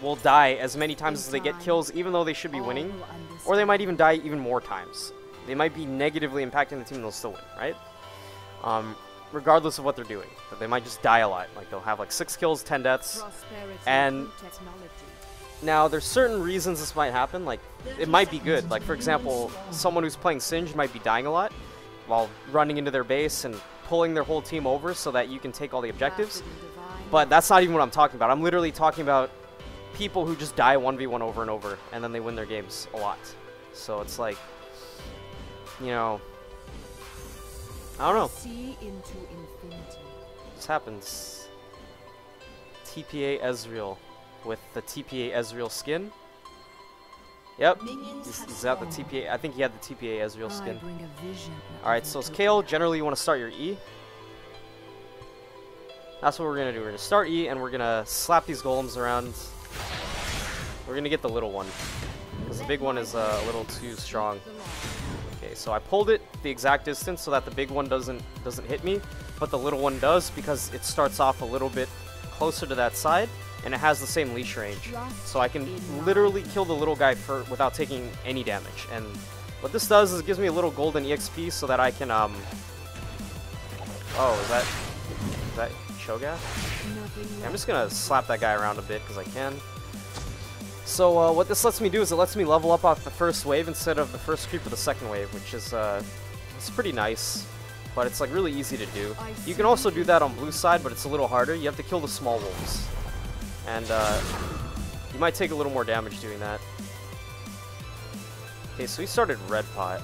will die as many times as they get kills, even though they should be winning, or they might even die even more times. They might be negatively impacting the team and they'll still win, right? Regardless of what they're doing. But they might just die a lot. Like, they'll have like 6 kills, 10 deaths. And now, there's certain reasons this might happen. Like, it might be good. Like, for example, someone who's playing Singed might be dying a lot while running into their base and pulling their whole team over so that you can take all the objectives. But that's not even what I'm talking about. I'm literally talking about people who just die 1v1 over and over, and then they win their games a lot. So it's like, you know, I don't know. This happens. TPA Ezreal with the TPA Ezreal skin. Yep, he's at the TPA. I think he had the TPA Ezreal skin. Alright, so it's Kayle. Generally, you want to start your E. That's what we're going to do. We're going to start E, and we're going to slap these golems around. We're going to get the little one, because the big one is a little too strong. Okay, so I pulled it the exact distance so that the big one doesn't hit me, but the little one does, because it starts off a little bit closer to that side, and it has the same leash range. So I can literally kill the little guy without taking any damage. And what this does is it gives me a little golden EXP so that I can, oh, is that Cho'Gath? Yeah, I'm just gonna slap that guy around a bit because I can. So what this lets me do is it lets me level up off the first wave instead of the first creep of the second wave, which is it's pretty nice, but it's like really easy to do. You can also do that on blue side, but it's a little harder. You have to kill the small wolves, and you might take a little more damage doing that. Okay, so we started red pot.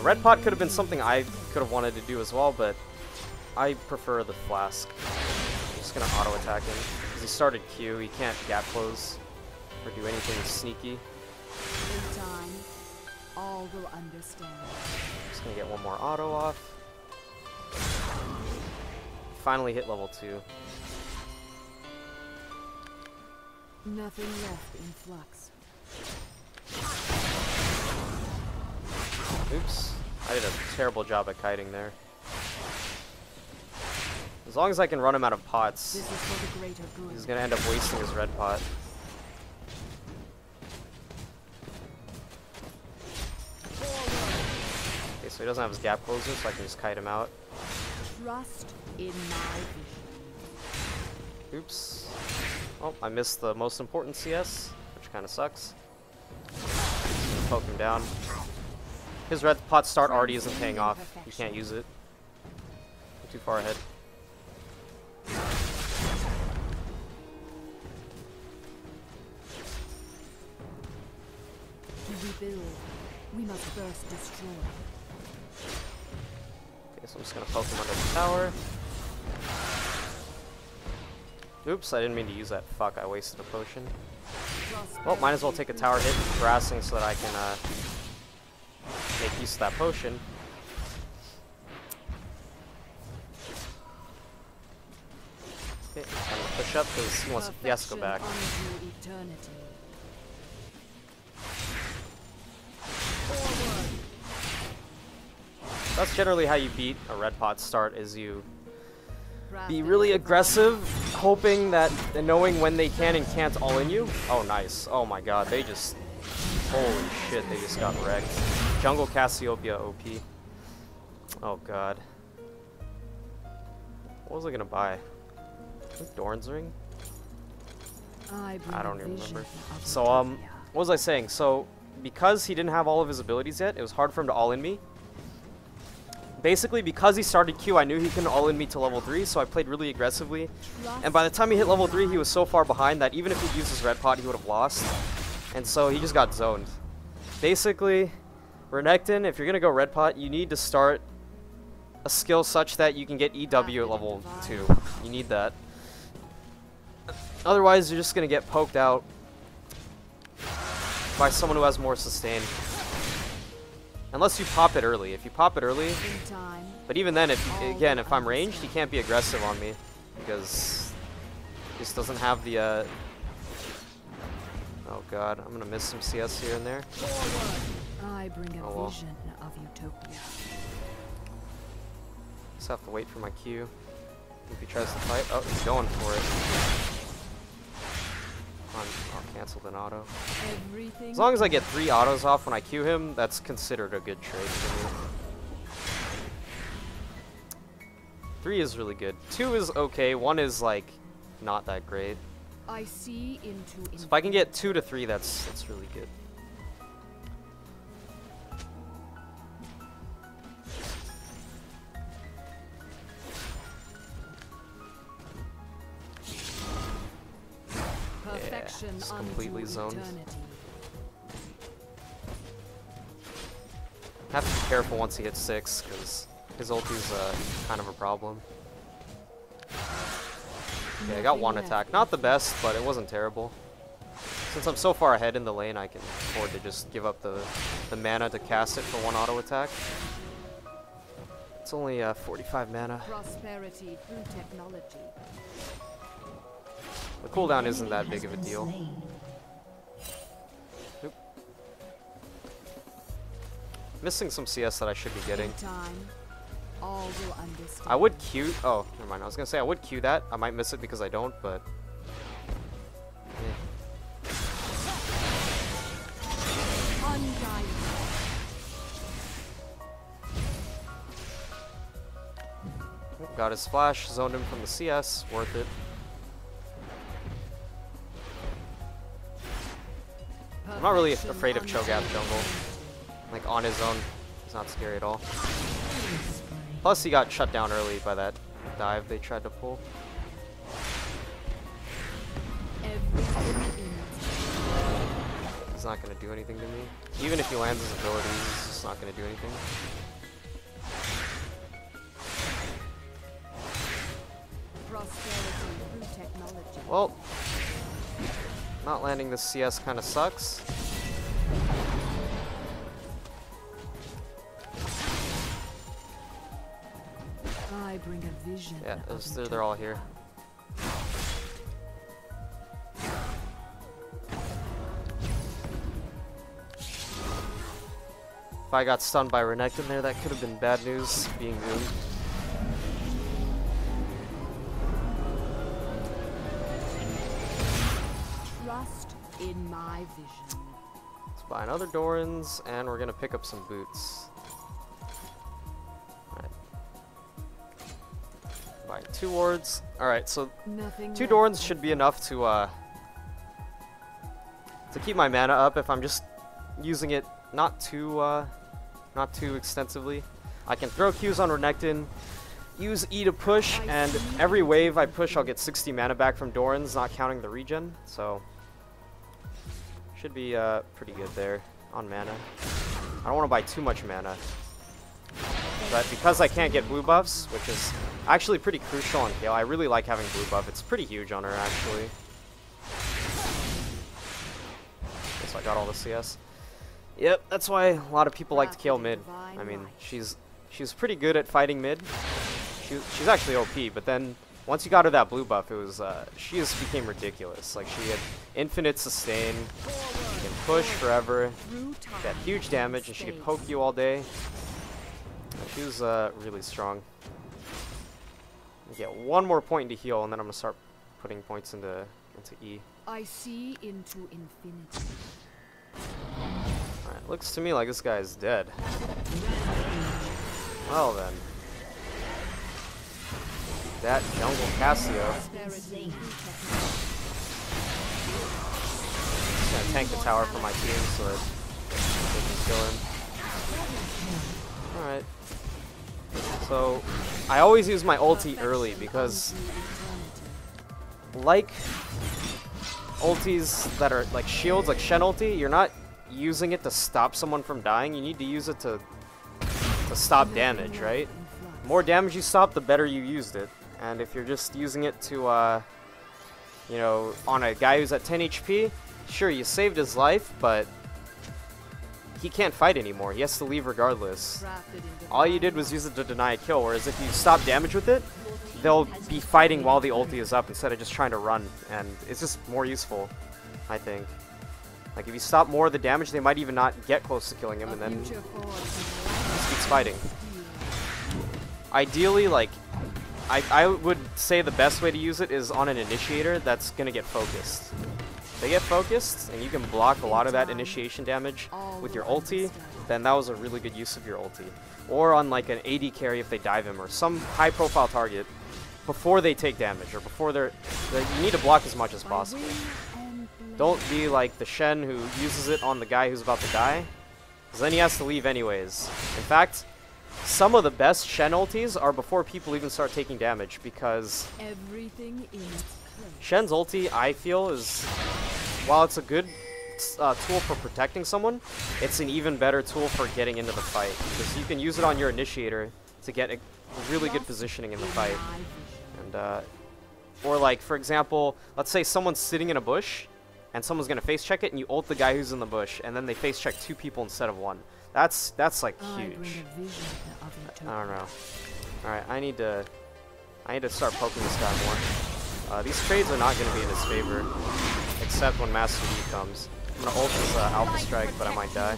Red pot could have been something I could have wanted to do as well, but I prefer the flask. I'm just gonna auto attack him because he started Q. He can't gap close or do anything sneaky. In time, all will understand. Just gonna get one more auto off. Finally hit level 2. Nothing left in flux. Oops. I did a terrible job at kiting there. As long as I can run him out of pots, This is for the greater good. he's gonna end up wasting his red pot. Okay, so he doesn't have his gap closer, so I can just kite him out. Trust in my vision. Oops. Oh, I missed the most important CS, which kind of sucks. Poke him down. His red pot start already isn't paying off. You can't use it. I'm too far ahead. To rebuild, we must first destroy. Okay, so I'm just gonna poke him under the tower. Oops, I didn't mean to use that. Fuck, I wasted a potion. Well, might as well take a tower hit harassing so that I can make use of that potion. Okay, I'm gonna push up because he has to go back. That's generally how you beat a red pot start, is you be really aggressive, hoping that, and knowing when they can and can't all in you. Oh, nice. Oh my god, they just, holy shit, they just got wrecked. Jungle Cassiopeia OP. Oh god. What was I gonna buy? I think Dorn's Ring? I don't even remember. So, what was I saying? So, because he didn't have all of his abilities yet, it was hard for him to all-in me. Basically, because he started Q, I knew he couldn't all-in me to level 3, so I played really aggressively. And by the time he hit level 3, he was so far behind that even if he'd used his red pot, he would have lost. And so he just got zoned. Basically, Renekton, if you're gonna go red pot, you need to start a skill such that you can get EW at level 2. You need that. Otherwise, you're just gonna get poked out by someone who has more sustain. Unless you pop it early. If you pop it early, but even then, if I'm ranged, he can't be aggressive on me because he just doesn't have the. Oh god, I'm gonna miss some CS here and there. I bring a vision of utopia. Just have to wait for my Q. If he tries to fight, oh, he's going for it. Cancelled an auto. Everything As long as I get 3 autos off when I Q him, that's considered a good trade for me. 3 is really good. 2 is okay. 1 is like not that great. I see into So if I can get 2 to 3, that's really good. perfection it's completely unto zoned. eternity. Have to be careful once he hits 6, because his ulti's kind of a problem. Yeah, I got 1 attack. Not the best, but it wasn't terrible. Since I'm so far ahead in the lane, I can afford to just give up the mana to cast it for 1 auto attack. It's only 45 mana. Prosperity through technology. The cooldown isn't that big of a deal. Oop. Missing some CS that I should be getting. Time, all will understand. I would Q. Oh, never mind. I was gonna say I would Q that. I might miss it because I don't, but. Undying. Got his flash, zoned him from the CS. Worth it. I'm not really afraid of Cho'Gath jungle. Like on his own, he's not scary at all. Plus, he got shut down early by that dive they tried to pull. He's not gonna do anything to me. Even if he lands his ability, he's just not gonna do anything. Well, not landing the CS kind of sucks. I bring a vision. Yeah, they're all here. If I got stunned by Renekton there, that could have been bad news, being zoomed. Trust in my vision. Let's buy another Doran's, and we're gonna pick up some boots. Alright. Buy 2 wards. Alright, so Nothing 2 Doran's should be enough to keep my mana up if I'm just using it not too extensively. I can throw Qs on Renekton, use E to push, and every wave I push I'll get 60 mana back from Doran's, not counting the regen, so should be pretty good there on mana. I don't want to buy too much mana, but because I can't get blue buffs, which is actually pretty crucial on Kayle, I really like having blue buff. It's pretty huge on her actually. So I got all the CS. Yep, that's why a lot of people like to Kayle mid. I mean, she's pretty good at fighting mid. She's actually OP, but then once you got her that blue buff, it was she just became ridiculous. Like she had infinite sustain, she can push forever, get huge damage, and she could poke you all day. She was really strong. Get 1 more point into heal, and then I'm gonna start putting points into E. I see into infinity. Alright, looks to me like this guy is dead. Well then. That jungle Cassio. Just gonna tank the tower for my team so that they can kill him. Alright. So, I always use my ulti early because, like ultis that are like shields, like Shen ulti, you're not using it to stop someone from dying, you need to use it to stop damage, right? The more damage you stop, the better you used it. And if you're just using it to, you know, on a guy who's at 10 HP, sure, you saved his life, but he can't fight anymore. He has to leave regardless. All you did was use it to deny a kill, whereas if you stop damage with it, they'll be fighting while the ulti is up instead of just trying to run, and it's just more useful, I think. Like, if you stop more of the damage, they might even not get close to killing him, and then he just keeps fighting. Ideally, like, I would say the best way to use it is on an initiator that's gonna get focused. If they get focused and you can block a lot of that initiation damage with your ulti, then that was a really good use of your ulti. Or on like an AD carry if they dive him, or some high profile target before they take damage, or before you need to block as much as possible. Don't be like the Shen who uses it on the guy who's about to die, because then he has to leave anyways. In fact, some of the best Shen ultis are before people even start taking damage, because Shen's ulti, I feel, is, while it's a good tool for protecting someone, it's an even better tool for getting into the fight, because you can use it on your initiator to get a really good positioning in the fight. And or like, for example, let's say someone's sitting in a bush and someone's gonna face check it, and you ult the guy who's in the bush, and then they face check 2 people instead of 1. That's like huge. I don't know. Alright, I need to start poking this guy more. These trades are not gonna be in his favor, except when Master D comes. I'm gonna ult his Alpha Strike, but I might die.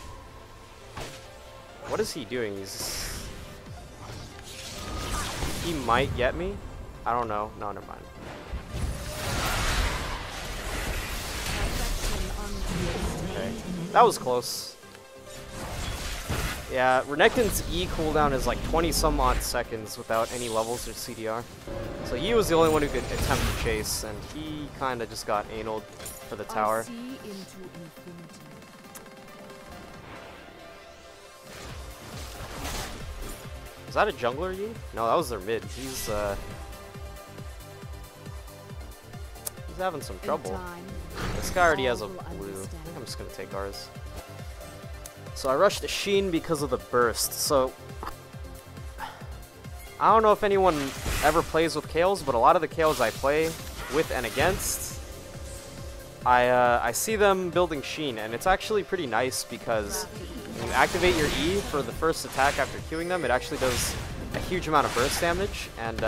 What is he doing? He might get me? I don't know. No, never mind. Okay. That was close. Yeah, Renekton's E cooldown is like 20 some odd seconds without any levels or CDR. So he was the only one who could attempt to chase, and he kinda just got analed for the tower. Is that a jungler Yi? No, that was their mid. He's having some trouble. This guy already has a blue. I think I'm just gonna take ours. So I rushed the Sheen because of the burst. So I don't know if anyone ever plays with Kayles, but a lot of the Kayles I play with and against, I see them building Sheen, and it's actually pretty nice because when you activate your E for the first attack after queuing them, it actually does a huge amount of burst damage, and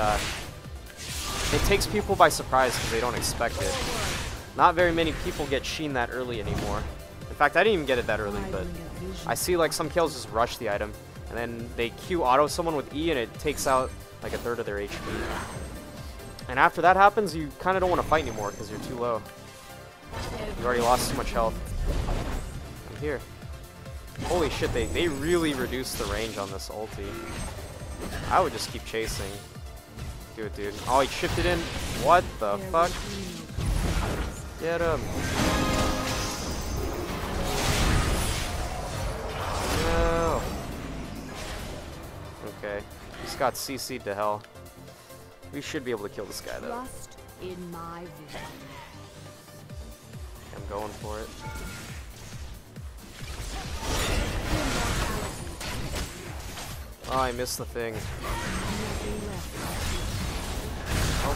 it takes people by surprise because they don't expect it. Not very many people get Sheen that early anymore. In fact, I didn't even get it that early, but I see like some Kayles just rush the item, and then they Q auto someone with E, and it takes out like a third of their HP. And after that happens, you kind of don't want to fight anymore because you're too low. You already lost too much health. I'm here. Holy shit, they really reduced the range on this ulti. I would just keep chasing. Do it, dude. Oh, he shifted in. What the fuck? Get him. No. Okay. Just got CC'd to hell. We should be able to kill this guy, though. I'm going for it. Oh, I missed the thing. Oh.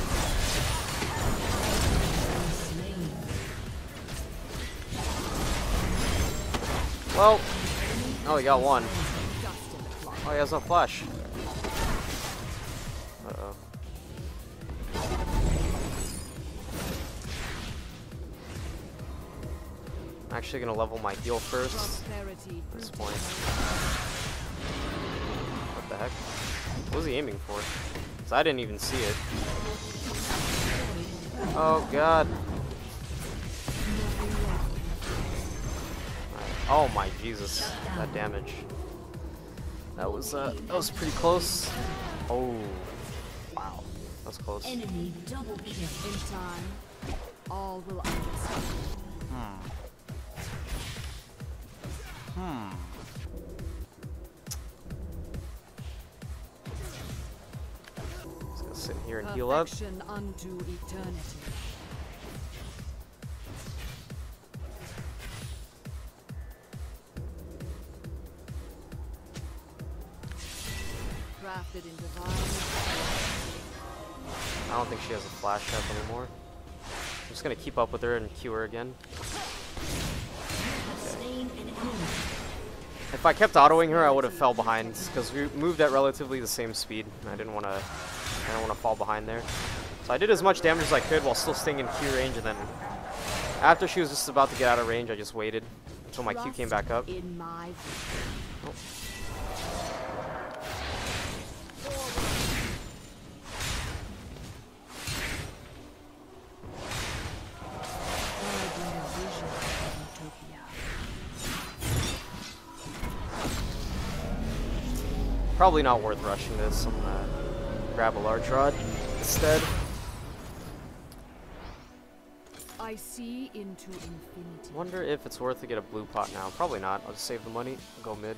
Well, oh, he got one. Oh, he has no flash. Uh-oh. I'm actually gonna level my heal first at this point. What the heck? What was he aiming for? Because I didn't even see it. Oh god. Oh my Jesus, that damage. That was pretty close. Oh, wow, that's close. Enemy double kill. In time, all will understand. Just gonna sit here and heal up. Unto eternity. Crafted in divine. I don't think she has a flash up anymore. I'm just gonna keep up with her and queue her again. Okay. If I kept autoing her, I would have fell behind because we moved at relatively the same speed. And I didn't want to fall behind there. So I did as much damage as I could while still staying in Q range, and then after she was just about to get out of range, I just waited until my Q came back up. Oh. Probably not worth rushing this. I'm gonna grab a large rod instead. I see into infinity. Wonder if it's worth to get a blue pot now. Probably not. I'll just save the money, go mid.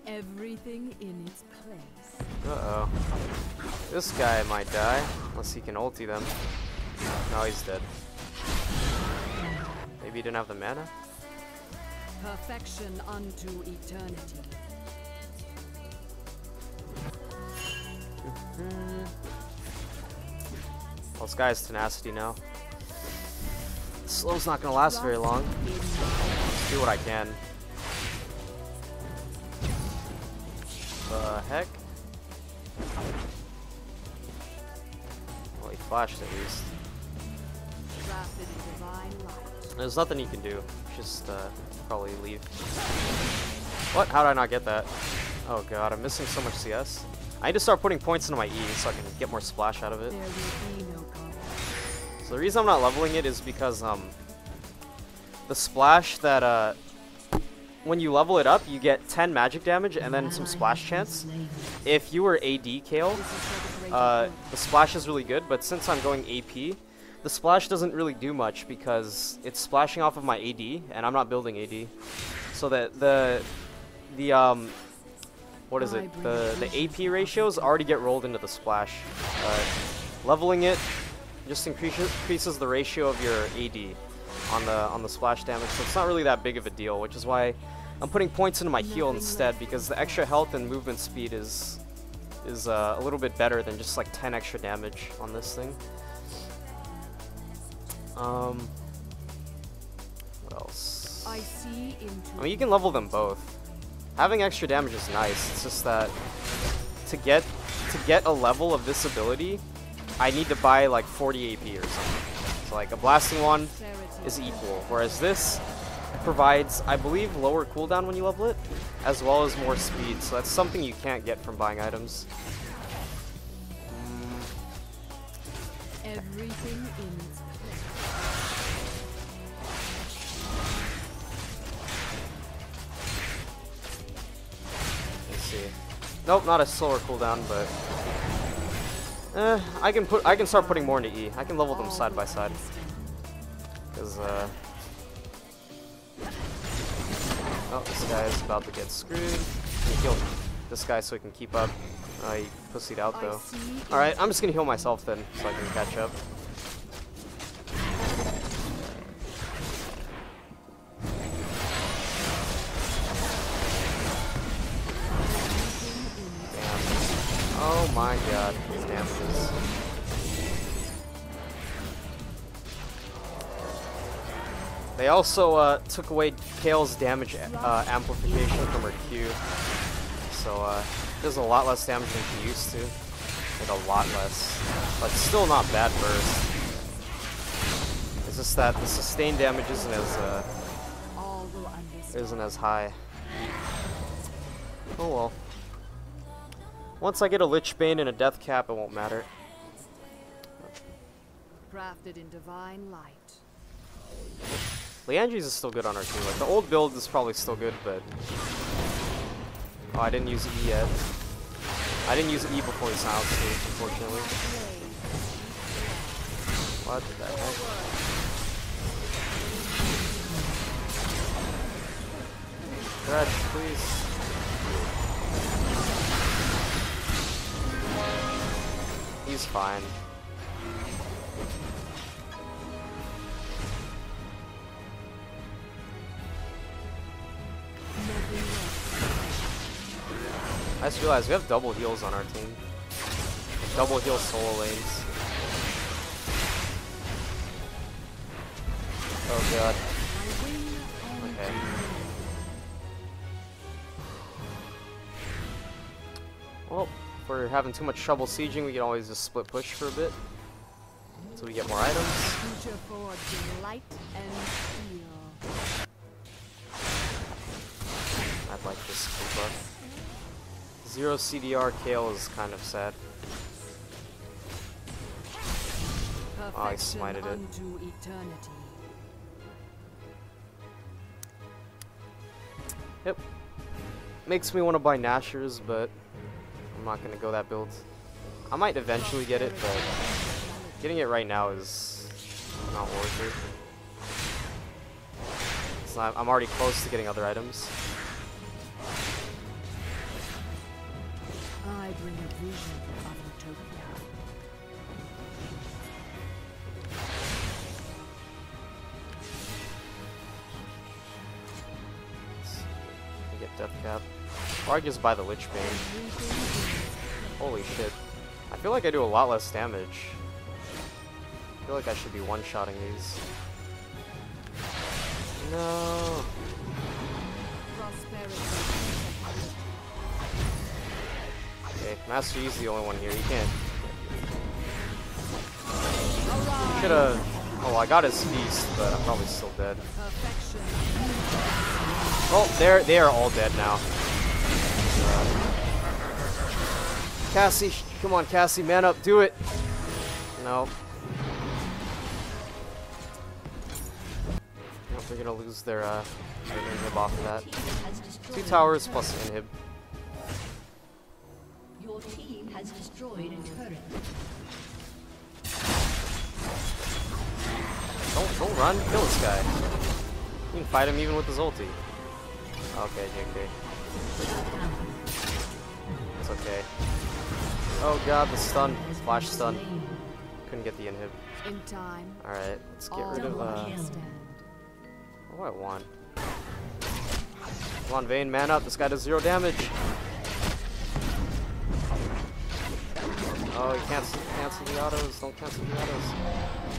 Everything in its place. Uh-oh. This guy might die, unless he can ulti them. No, he's dead. Maybe he didn't have the mana? Perfection unto eternity. Well, this guy's tenacity now. Slow's not gonna last very long. Let's do what I can. The heck? Well, he flashed at least. There's nothing you can do. Just probably leave. What? How did I not get that? Oh god, I'm missing so much CS. I need to start putting points into my E so I can get more splash out of it. So the reason I'm not leveling it is because the splash that when you level it up, you get 10 magic damage and then some splash chance. If you were AD Kayle, the splash is really good, but since I'm going AP, the splash doesn't really do much because it's splashing off of my AD, and I'm not building AD. So that the what is it? The AP ratios already get rolled into the splash. Leveling it just increases the ratio of your AD on the splash damage, so it's not really that big of a deal, which is why I'm putting points into my heal instead, because the extra health and movement speed is a little bit better than just like 10 extra damage on this thing. What else? I mean, you can level them both. Having extra damage is nice. It's just that to get a level of this ability, I need to buy like 40 AP or something. So like a blasting wand is equal, whereas this provides, I believe, lower cooldown when you level it, as well as more speed. So that's something you can't get from buying items. Everything in its place. Let's see. Nope, not a slower cooldown, but I can start putting more into E. I can level them side by side. Because oh, this guy is about to get screwed. He killed this guy so he can keep up. He pussied out though. Alright, I'm just gonna heal myself then so I can catch up. Damn. Oh my god, these damages. They also took away Kayle's damage amplification from her Q. So does a lot less damage than she used to. Like a lot less. But still not bad burst. It's just that the sustained damage isn't as high. Oh well. Once I get a Lich Bane and a Death Cap, it won't matter. Crafted in divine light. Leandri's is still good on our team. Like the old build is probably still good, but oh, I didn't use E yet. I didn't use E before he silenced me, unfortunately. What the heck? Scratch, please. He's fine. I just realized we have double heals on our team. Double heal solo lanes. Oh god. Okay. Well, if we're having too much trouble sieging, we can always just split push for a bit. So we get more items. Future forged in light and steel. I'd like this cool buff. 0 CDR Kayle is kind of sad. Oh, I smited it. Unto eternity. Yep. Makes me want to buy Nashers, but I'm not gonna go that build. I might eventually get it, but getting it right now is not worth it. It's not, I'm already close to getting other items. I bring a vision of utopia. I get Death Cap. Or I just buy the Lich Bane. Holy shit. I feel like I do a lot less damage. I feel like I should be one-shotting these. No. Okay, Master Yi's the only one here. He can't. Should've. Oh, I got his feast, but I'm probably still dead. Oh, they are all dead now. Cassie, come on, Cassie, man up, do it. No. Nope, they're gonna lose their inhib off of that. 2 towers plus inhib. Your team has destroyed a turret. Don't run, kill this guy. You can fight him even with his ulti. Okay, JK. It's okay. Oh god, the stun. Flash stun. Couldn't get the inhib. In time. Alright, let's get rid of what do I want? Come on, Vayne, man up. This guy does 0 damage. Oh, you cancel the autos. Don't cancel the autos.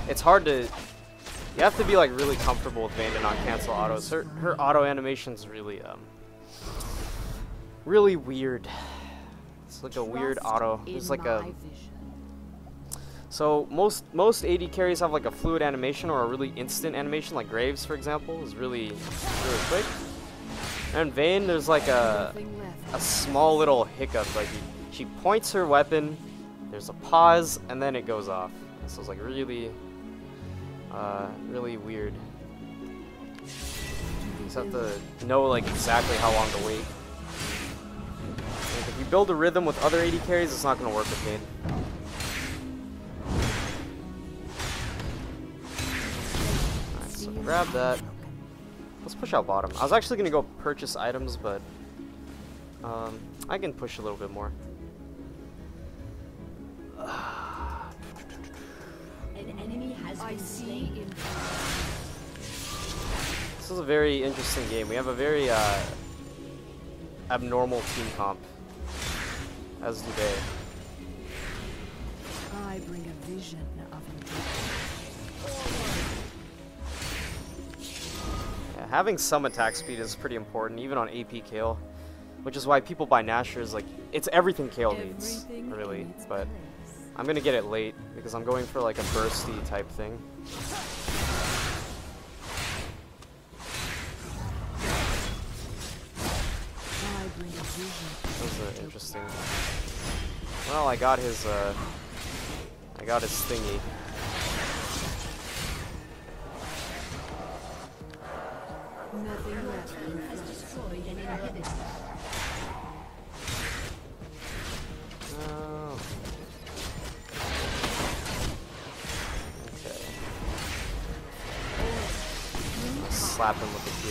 It's hard to. You have to be like really comfortable with Vayne to not cancel autos. Her auto animation's really really weird. It's like a weird auto. It's like a. So most AD carries have like a fluid animation or a really instant animation, like Graves, for example, is really quick. And Vayne, there's like a small little hiccup. Like she points her weapon, there's a pause, and then it goes off. So it's like really weird. You just have to know like exactly how long to wait. Like, if you build a rhythm with other AD carries, it's not gonna work with Vayne. So grab that. Let's push out bottom. I was actually gonna go purchase items, but I can push a little bit more. An enemy has been slain. This is a very interesting game. We have a very abnormal team comp, as do they. I bring a vision of utopia. Having some attack speed is pretty important, even on AP Kayle, which is why people buy Nashers. Like, it's everything Kayle needs, really. But I'm gonna get it late because I'm going for like a bursty type thing. That was interesting. Well, I got his thingy. Nothing left. Has destroyed an inhibitor. Oh. Okay. Slap him with the Q.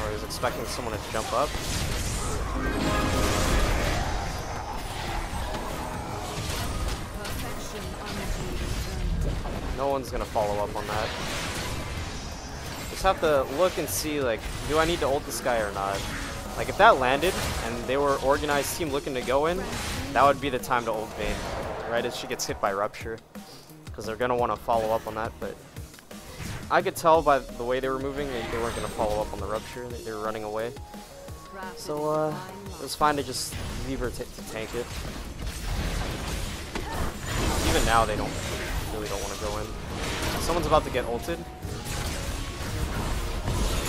Oh, he was expecting someone to jump up. No one's gonna follow up on that. Just have to look and see, like, do I need to ult this guy or not? Like, if that landed and they were organized team looking to go in, that would be the time to ult Vayne, right as she gets hit by Rupture, because they're gonna want to follow up on that. But I could tell by the way they were moving, they weren't gonna follow up on the Rupture. They were running away. So it was fine to just leave her to tank it. Even now, they really don't want to go in. Someone's about to get ulted.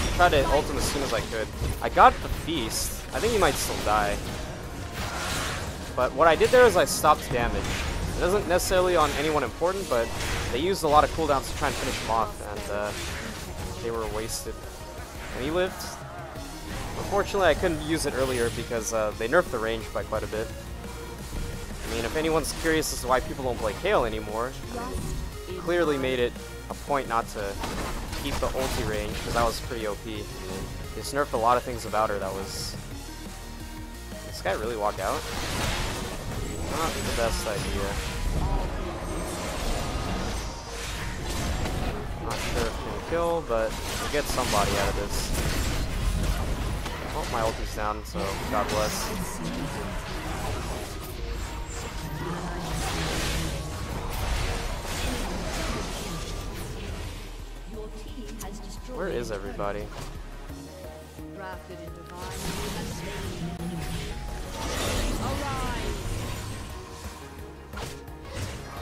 I tried to ult him as soon as I could. I got the feast. I think he might still die. But what I did there is I stopped damage. isn't necessarily on anyone important, but they used a lot of cooldowns to try and finish him off, and they were wasted. And he lived. Unfortunately, I couldn't use it earlier because they nerfed the range by quite a bit. I mean, if anyone's curious as to why people don't play Kayle anymore, clearly made it a point not to keep the ulti range, because that was pretty OP. They just nerfed a lot of things about her that was... Did this guy really walk out? Not the best idea. Not sure if he can kill, but we'll get somebody out of this. Oh, my ulti's down, so God bless. Where is everybody?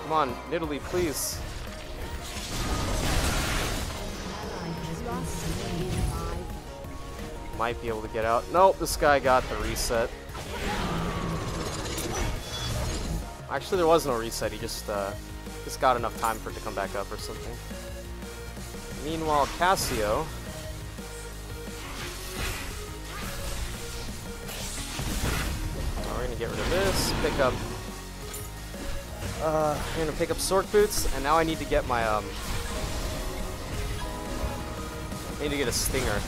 Come on, Nidalee, please. Might be able to get out. Nope, this guy got the reset. Actually, there was no reset. He just got enough time for it to come back up or something. Meanwhile, Cassio. Oh, we're gonna get rid of this. Pick up. I'm gonna pick up Sork Boots, and now I need to get my I need to get a Stinger.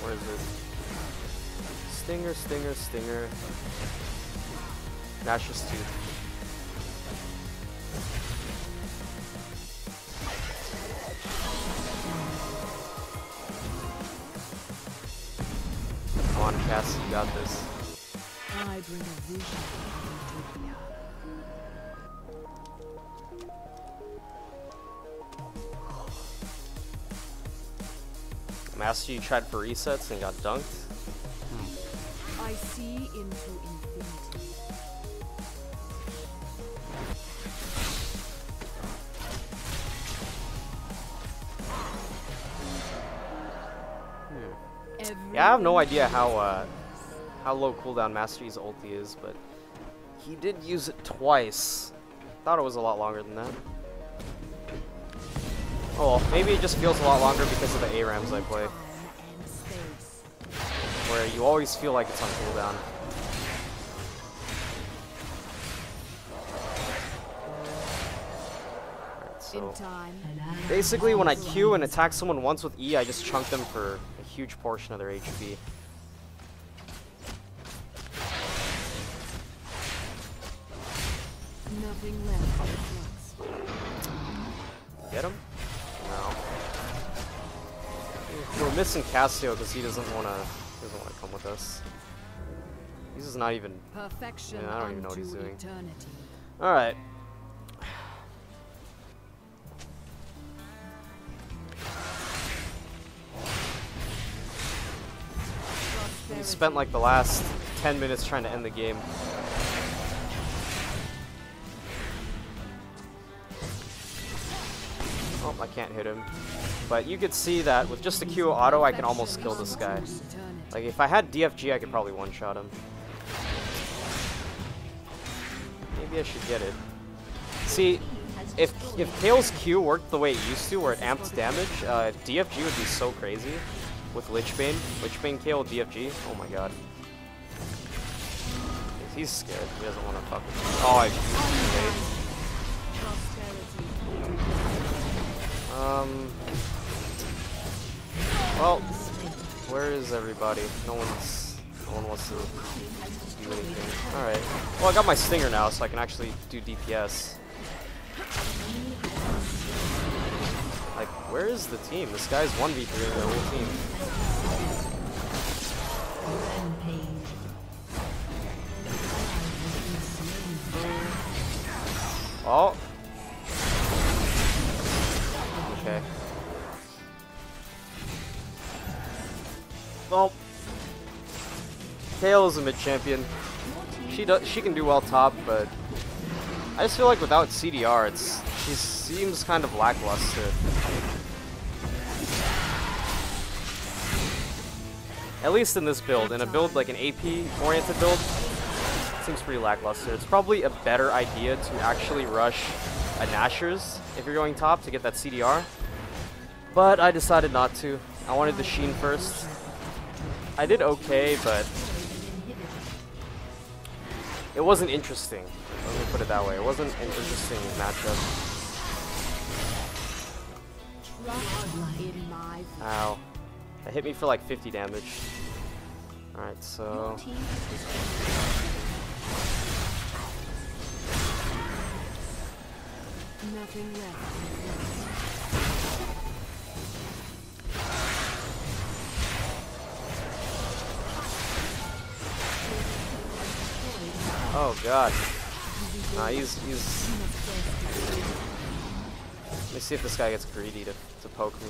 Where is it? Stinger, Stinger, Stinger. Nasus Tooth. Come on, Cass, you got this. I bring a vision of utopia. Master, you tried for resets and got dunked. I see into infinity. Yeah, I have no idea how low cooldown Mastery's ulti is, but he did use it twice. Thought it was a lot longer than that. Oh, well, maybe it just feels a lot longer because of the ARAMs I play, where you always feel like it's on cooldown. Alright, so basically when I Q and attack someone once with E, I just chunk them for a huge portion of their HP. Nothing left. Get him? No. We're missing Cassio because he doesn't want to come with us. He's just not even. Perfection. Yeah, I don't even know what he's doing. Eternity. All right. He spent like the last 10 minutes trying to end the game. Oh, I can't hit him. But you could see that with just a Q auto, I can almost kill this guy. Like, if I had DFG, I could probably one-shot him. Maybe I should get it. See, if Kayle's Q worked the way it used to, where it amped damage, DFG would be so crazy. With Lichbane. Lichbane Kayle with DFG. Oh my god. He's scared. He doesn't want to fuck with me. Oh, I used well, where is everybody? No one wants to do anything. Alright. Well, I got my Stinger now, so I can actually do DPS. Like, where is the team? This guy's 1v3 the whole team. Oh. Okay. Well, Kayle is a mid champion. She can do well top, but I just feel like without CDR, she seems kind of lackluster. At least in this build. In a build like an AP oriented build, seems pretty lackluster. It's probably a better idea to actually rush a Nashor's if you're going top to get that CDR. But I decided not to. I wanted the Sheen first. I did okay, but it wasn't interesting. Let me put it that way. It wasn't an interesting matchup. Ow. That hit me for like 50 damage. Alright, so... Nothing left. Oh god. Nah, he's... Let me see if this guy gets greedy to poke me.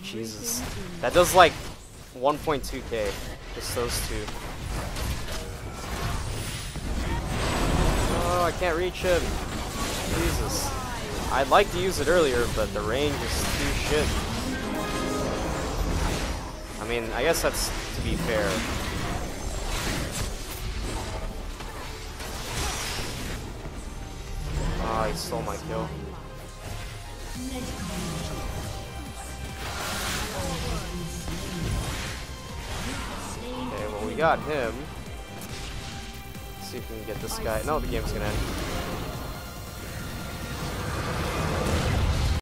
Jesus. That does like 1.2k. Just those two. Oh, I can't reach him. Jesus. I'd like to use it earlier, but the range is too shit. I mean, I guess that's to be fair. Oh, he stole my kill. Okay, well we got him. Let's see if we can get this guy. No, the game's gonna end.